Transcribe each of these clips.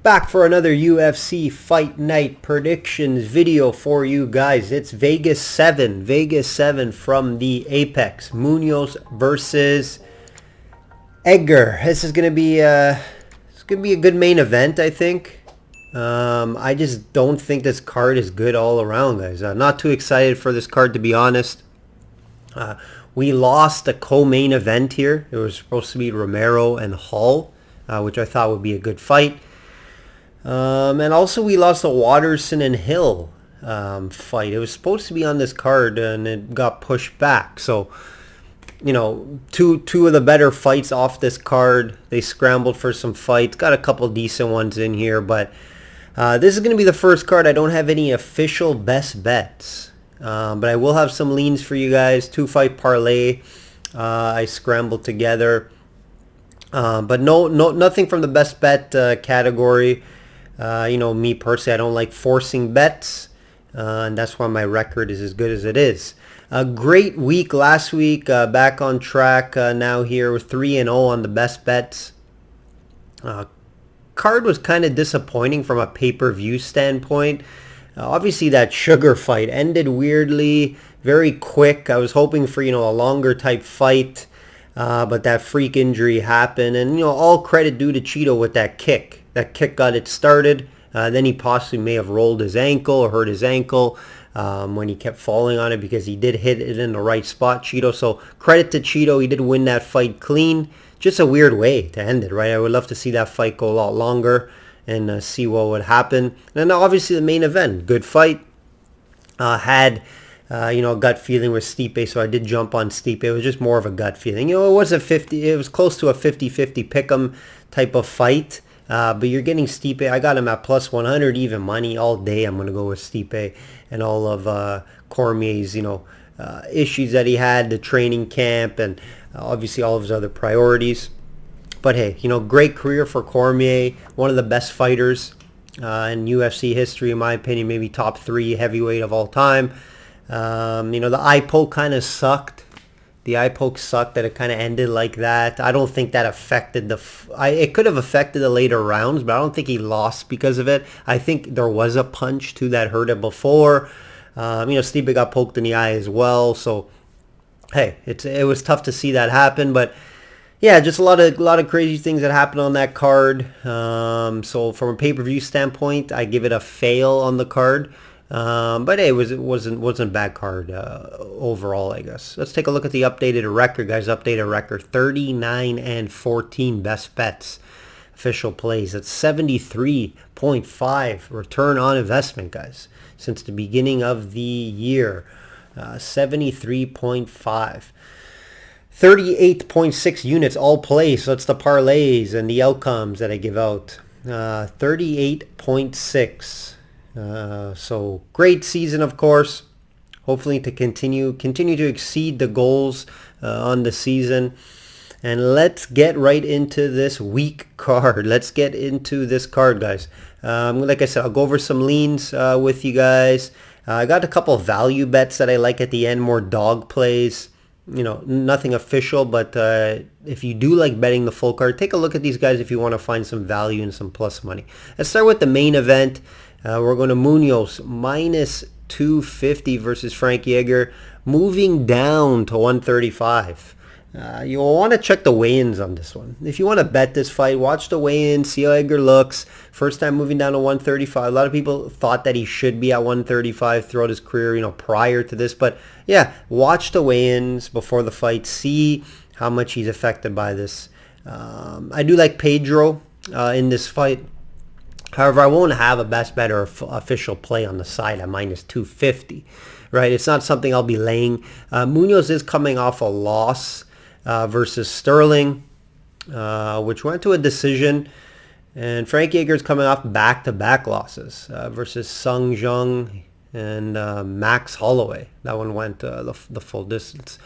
Back for another UFC Fight Night predictions video for you guys. It's Vegas 7 from the Apex. Munoz versus Edgar. This is gonna be a good main event, I think. I just don't think this card is good all around, guys. Not too excited for this card, to be honest. We lost a co-main event here. It was supposed to be Romero and Hall, which I thought would be a good fight. And also we lost the Watterson and Hill fight. It was supposed to be on this card and it got pushed back. So, you know, two of the better fights off this card. They scrambled for some fights. Got a couple decent ones in here, but this is going to be the first card. I don't have any official best bets, but I will have some leans for you guys. 2-fight parlay I scrambled together, but nothing from the best bet category. You know, me personally, I don't like forcing bets, and that's why my record is as good as it is. A great week last week, back on track now here with 3-0 on the best bets. Card was kind of disappointing from a pay-per-view standpoint. Obviously, that Sugar fight ended weirdly, very quick. I was hoping for, you know, a longer type fight, but that freak injury happened, and, you know, all credit due to Cheeto with that kick. That kick got it started. Then he possibly may have rolled his ankle or hurt his ankle when he kept falling on it, because he did hit it in the right spot, Cheeto. So credit to Cheeto. He did win that fight clean. Just a weird way to end it, right? I would love to see that fight go a lot longer and see what would happen. And then obviously the main event, good fight. Had you know, a gut feeling with Stipe, so I did jump on Stipe. It was just more of a gut feeling. You know, it was close to a 50-50 pick'em type of fight. But you're getting Stipe. I got him at plus 100 even money all day. I'm going to go with Stipe and all of Cormier's, you know, issues that he had, the training camp, and obviously all of his other priorities. But hey, you know, great career for Cormier. One of the best fighters in UFC history, in my opinion. Maybe top 3 heavyweight of all time. You know, the eye poke kind of sucked. The eye poke sucked that it kind of ended like that. I don't think that affected it could have affected the later rounds, but I don't think he lost because of it. I think there was a punch too that hurt it before. You know, Stipe got poked in the eye as well. So, hey, it was tough to see that happen, but yeah, just a lot of crazy things that happened on that card. So from a pay-per-view standpoint, I give it a fail on the card. But hey, it wasn't a bad card overall, I guess. Let's take a look at the updated record, guys. Updated record: 39-14 best bets, official plays. That's 73.5 return on investment, guys, since the beginning of the year. 73.5. 38.6 units all plays. So that's the parlays and the outcomes that I give out. 38.6. So great season, of course. Hopefully to continue to exceed the goals on the season. And let's get right into this week card. Let's get into this card, guys. Like I said, I'll go over some leans with you guys. I got a couple of value bets that I like at the end, more dog plays. You know, nothing official, but if you do like betting the full card, take a look at these guys if you want to find some value and some plus money. Let's start with the main event. We're going to Munoz minus 250 versus Frankie Edgar, moving down to 135. You'll want to check the weigh-ins on this one. If you want to bet this fight, watch the weigh-in, see how Edgar looks. First time moving down to 135. A lot of people thought that he should be at 135 throughout his career, you know, prior to this. But yeah, watch the weigh-ins before the fight. See how much he's affected by this. I do like Pedro in this fight. However, I won't have a best bet or official play on the side at minus 250, right? It's not something I'll be laying. Munoz is coming off a loss versus Sterling, which went to a decision. And Frankie Edgar's coming off back-to-back losses versus Sung Jung and Max Holloway. That one went the full distance.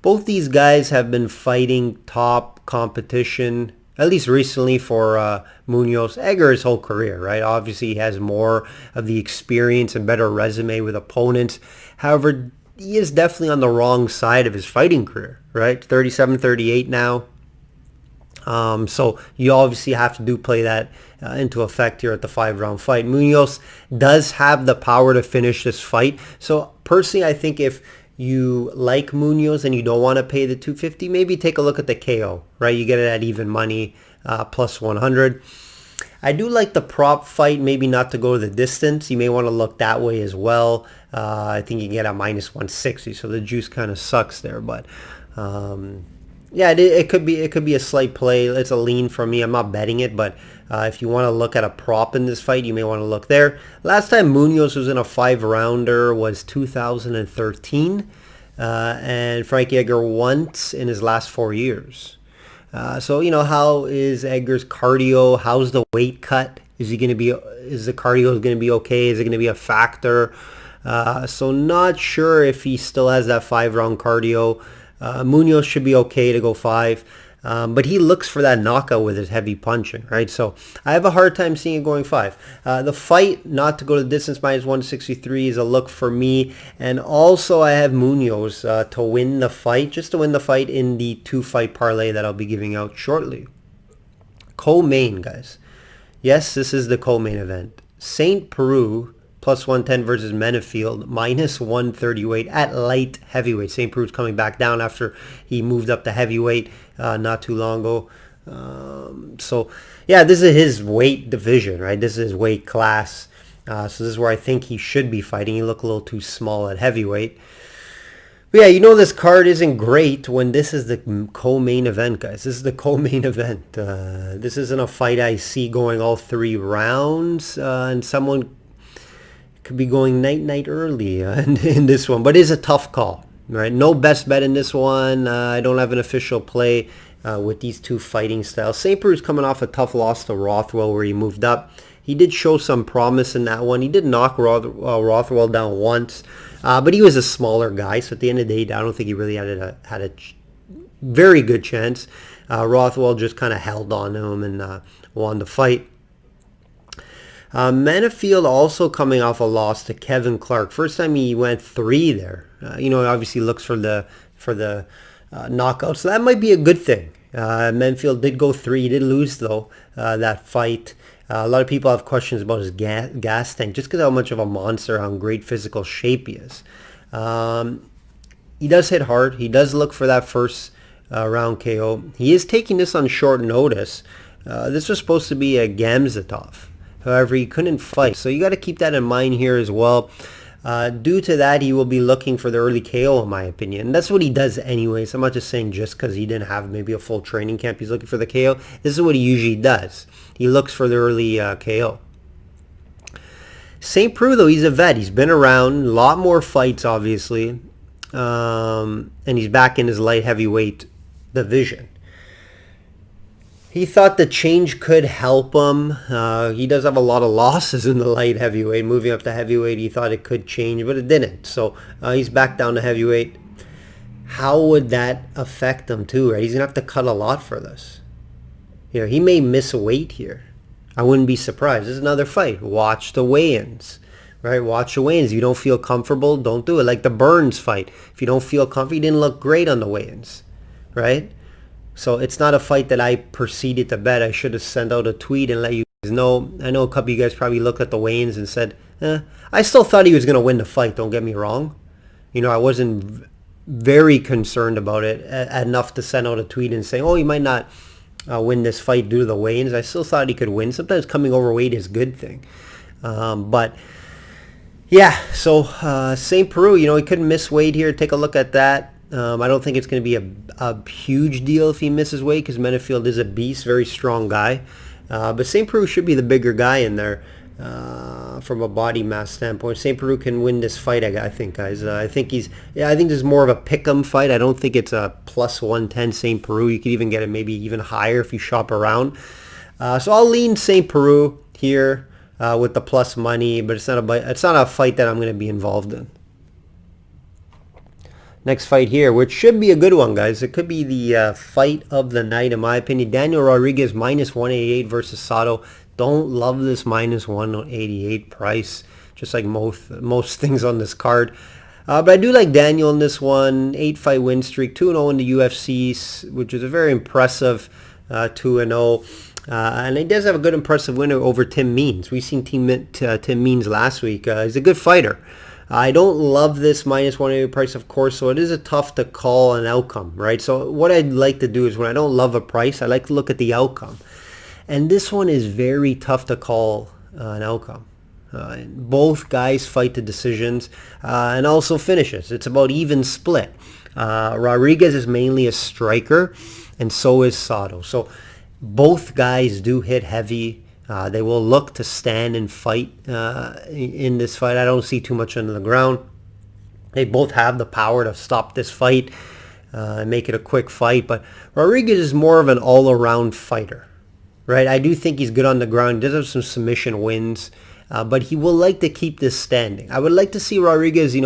Both these guys have been fighting top competition, at least recently, for Munoz. Edgar his whole career, right? Obviously, he has more of the experience and better resume with opponents. However, he is definitely on the wrong side of his fighting career, right? 37, 38 now. So you obviously have to play that into effect here at the 5-round fight. Munoz does have the power to finish this fight. So personally, I think if you like Munoz and you don't want to pay the 250, maybe take a look at the KO, right? You get it at even money, plus 100. I do like the prop fight, maybe not to go the distance. You may want to look that way as well. I think you can get a minus 160, so the juice kind of sucks there. But yeah, it could be a slight play. It's a lean for me. I'm not betting it, but if you want to look at a prop in this fight, you may want to look there. Last time Munoz was in a 5-rounder was 2013, and Frankie Edgar once in his last 4 years. So, how is Edgar's cardio? How's the weight cut? Is the cardio going to be okay? Is it going to be a factor? So not sure if he still has that 5-round cardio. Munoz should be okay to go 5. But he looks for that knockout with his heavy punching, right? So I have a hard time seeing it going 5. The fight, not to go to the distance, minus 163 is a look for me. And also I have Munoz to win the fight, just to win the fight in the 2-fight parlay that I'll be giving out shortly. CoMain, guys. Yes, this is the CoMain event. St. Peru plus 110 versus Menefield, minus 138 at light heavyweight. St. Peru's coming back down after he moved up to heavyweight not too long ago. So, yeah, this is his weight division, right? This is his weight class. So this is where I think he should be fighting. He looked a little too small at heavyweight. But yeah, this card isn't great when this is the co-main event, guys. This is the co-main event. This isn't a fight I see going all 3 rounds, and someone could be going night early in this one, but it's a tough call, right? No best bet in this one. I don't have an official play with these 2 fighting styles. St. Peru's coming off a tough loss to Rothwell where he moved up. He did show some promise in that one. He did knock Rothwell down once, but he was a smaller guy, so at the end of the day, I don't think he really had a very good chance. Rothwell just kind of held on to him and won the fight. Menefield also coming off a loss to Kevin Clark. First time he went 3 there. Obviously looks for the knockout, so that might be a good thing. Menefield did go 3. He did lose though that fight. A lot of people have questions about his gas tank, just because how much of a monster, how great physical shape he is. He does hit hard. He does look for that first round KO. He is taking this on short notice. This was supposed to be a Gamzatov. However, he couldn't fight. So you got to keep that in mind here as well. Due to that, he will be looking for the early KO, in my opinion. And that's what he does anyways. I'm not just saying just because he didn't have maybe a full training camp, he's looking for the KO. This is what he usually does. He looks for the early KO. St. Peru, though, he's a vet. He's been around. A lot more fights, obviously. And he's back in his light heavyweight division. He thought the change could help him. He does have a lot of losses in the light heavyweight. Moving up to heavyweight, he thought it could change, but it didn't. So he's back down to heavyweight. How would that affect him too, right? He's going to have to cut a lot for this. He may miss weight here. I wouldn't be surprised. This is another fight. Watch the weigh-ins, right? Watch the weigh-ins. If you don't feel comfortable, don't do it. Like the Burns fight. If you don't feel comfortable, he didn't look great on the weigh-ins, right? So it's not a fight that I proceeded to bet. I should have sent out a tweet and let you guys know. I know a couple of you guys probably looked at the weigh-ins and said, I still thought he was going to win the fight, don't get me wrong. I wasn't very concerned about it enough to send out a tweet and say, he might not win this fight due to the weigh-ins. I still thought he could win. Sometimes coming overweight is a good thing. But yeah, so St. Peru, he couldn't miss weight here. Take a look at that. I don't think it's going to be a huge deal if he misses weight because Menefield is a beast, very strong guy. But St. Peru should be the bigger guy in there from a body mass standpoint. St. Peru can win this fight, I think, guys. I think this is more of a pick'em fight. I don't think it's a plus 110 St. Peru. You could even get it maybe even higher if you shop around. So I'll lean St. Peru here with the plus money, but it's not a fight that I'm going to be involved in. Next fight here, which should be a good one, guys. It could be the fight of the night, in my opinion. Daniel Rodriguez, minus 188 versus Sato. Don't love this minus 188 price, just like most things on this card. But I do like Daniel in this one. 8-fight win streak, 2-0 in the UFC, which is a very impressive 2-0. And he does have a good impressive win over Tim Means. We've seen Tim Means last week. He's a good fighter. I don't love this -180 price, of course, so it is a tough to call an outcome, right? So what I'd like to do is when I don't love a price, I like to look at the outcome. And this one is very tough to call an outcome. Both guys fight to decisions and also finishes. It's about even split. Rodriguez is mainly a striker, and so is Sato. So both guys do hit heavy. They will look to stand and fight in this fight. I don't see too much under the ground. They both have the power to stop this fight and make it a quick fight. But Rodriguez is more of an all-around fighter, right? I do think he's good on the ground. He does have some submission wins, but he will like to keep this standing. I would like to see Rodriguez,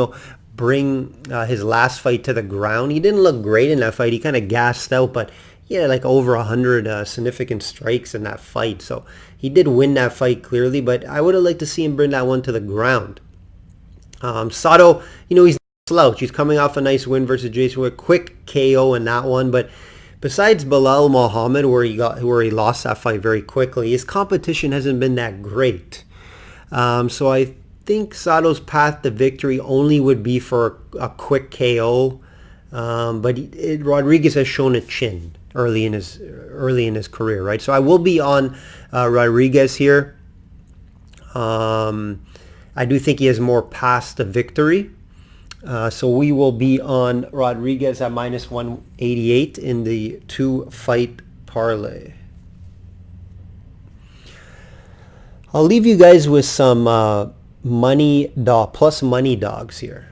bring his last fight to the ground. He didn't look great in that fight. He kind of gassed out, but he had like over 100 significant strikes in that fight. So he did win that fight clearly, but I would have liked to see him bring that one to the ground. Sato, he's no slouch. He's coming off a nice win versus Jason Wick. Quick KO in that one, but besides Bilal Muhammad, where he lost that fight very quickly, his competition hasn't been that great. So I think Sato's path to victory only would be for a quick KO, but Rodriguez has shown a chin early in his career, right? So I will be on Rodriguez here. I do think he has more paths to victory. So we will be on Rodriguez at -188 in the 2-fight parlay. I'll leave you guys with some plus money dogs here.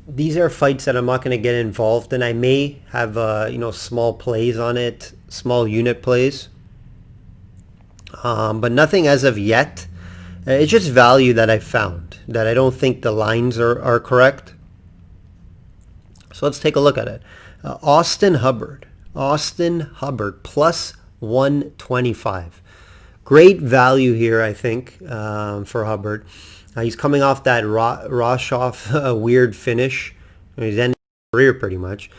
These are fights that I'm not going to get involved in. I may have small plays on it, small unit plays, but nothing as of yet. It's just value that I found that I don't think the lines are correct. So let's take a look at it. Austin Hubbard plus 125. Great value here, I think, for Hubbard. He's coming off that Roshoff weird finish. He's ending his career pretty much.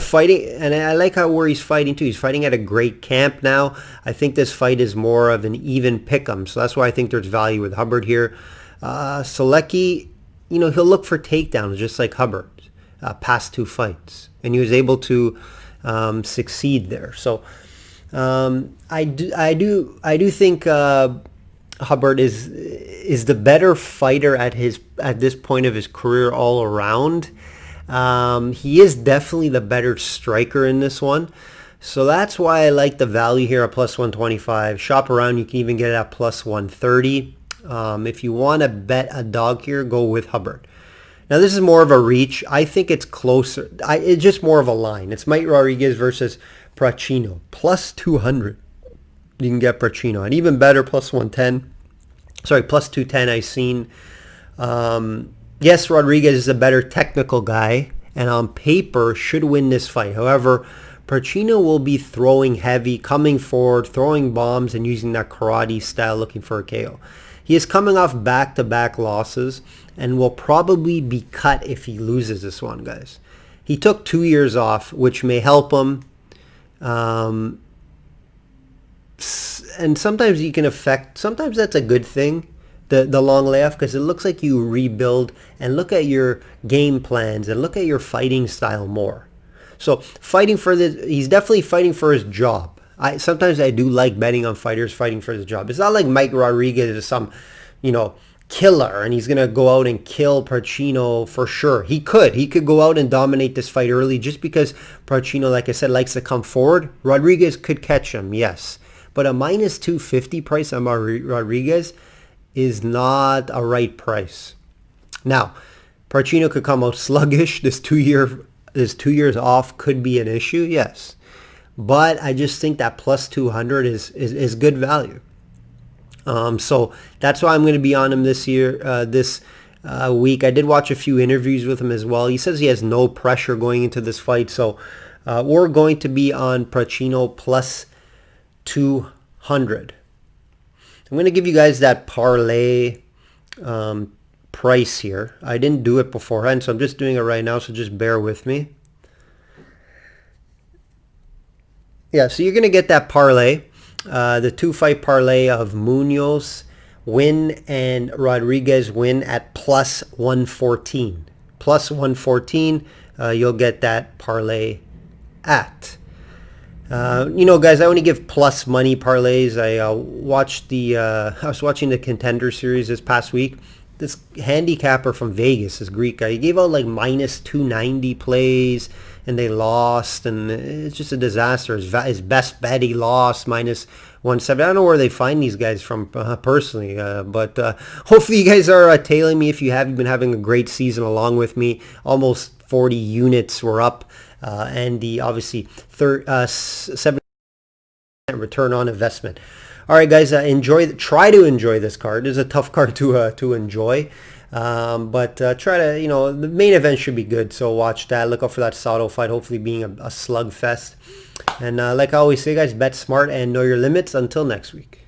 Fighting, and I like where he's fighting too. He's fighting at a great camp now. I think this fight is more of an even pick'em, so that's why I think there's value with Hubbard here. Selecki, he'll look for takedowns just like Hubbard past 2 fights, and he was able to succeed there. So I do think Hubbard is the better fighter at this point of his career all around. He is definitely the better striker in this one. So that's why I like the value here at plus 125. Shop around, you can even get it at plus 130. If you want to bet a dog here, go with Hubbard. Now this is more of a reach. I think it's closer. It's just more of a line. It's Mike Rodriguez versus Pacino. Plus 200. You can get Pacino. And even better, plus 110. Sorry, plus 210 I've seen. Yes, Rodriguez is a better technical guy, and on paper should win this fight. However, Pacino will be throwing heavy, coming forward, throwing bombs, and using that karate style, looking for a KO. He is coming off back-to-back losses, and will probably be cut if he loses this one, guys. He took 2 years off, which may help him. And sometimes sometimes that's a good thing, the long layoff, because it looks like you rebuild and look at your game plans and look at your fighting style more. So he's definitely fighting for his job. Sometimes I do like betting on fighters fighting for his job. It's not like Mike Rodriguez is some, killer and he's going to go out and kill Pacino for sure. He could go out and dominate this fight early just because Pacino, like I said, likes to come forward. Rodriguez could catch him, yes. But a minus 250 price on Rodriguez is not a right price. Now, Pacino could come out sluggish. This 2 years off could be an issue, yes. But I just think that plus 200 is good value. So that's why I'm going to be on him this week. I did watch a few interviews with him as well. He says he has no pressure going into this fight. So we're going to be on Pacino plus 200. I'm going to give you guys that parlay price here. I didn't do it beforehand, so I'm just doing it right now, so just bear with me. Yeah, so you're going to get that parlay, the 2-fight parlay of Munoz win and Rodriguez win at plus 114. Plus 114, you'll get that parlay at. Guys, I only give plus money parlays. I was watching the Contender Series this past week. This handicapper from Vegas, this Greek guy, he gave out like minus 290 plays, and they lost, and it's just a disaster. His best bet, he lost minus 170. I don't know where they find these guys from personally, but hopefully you guys are tailing me if you have been having a great season along with me. Almost 40 units were up, and the obviously 7% return on investment. All right, guys, try to enjoy this card. It's a tough card to enjoy, but try to, the main event should be good. So watch that. Look out for that Sato fight, hopefully being a slugfest. And like I always say, guys, bet smart and know your limits. Until next week.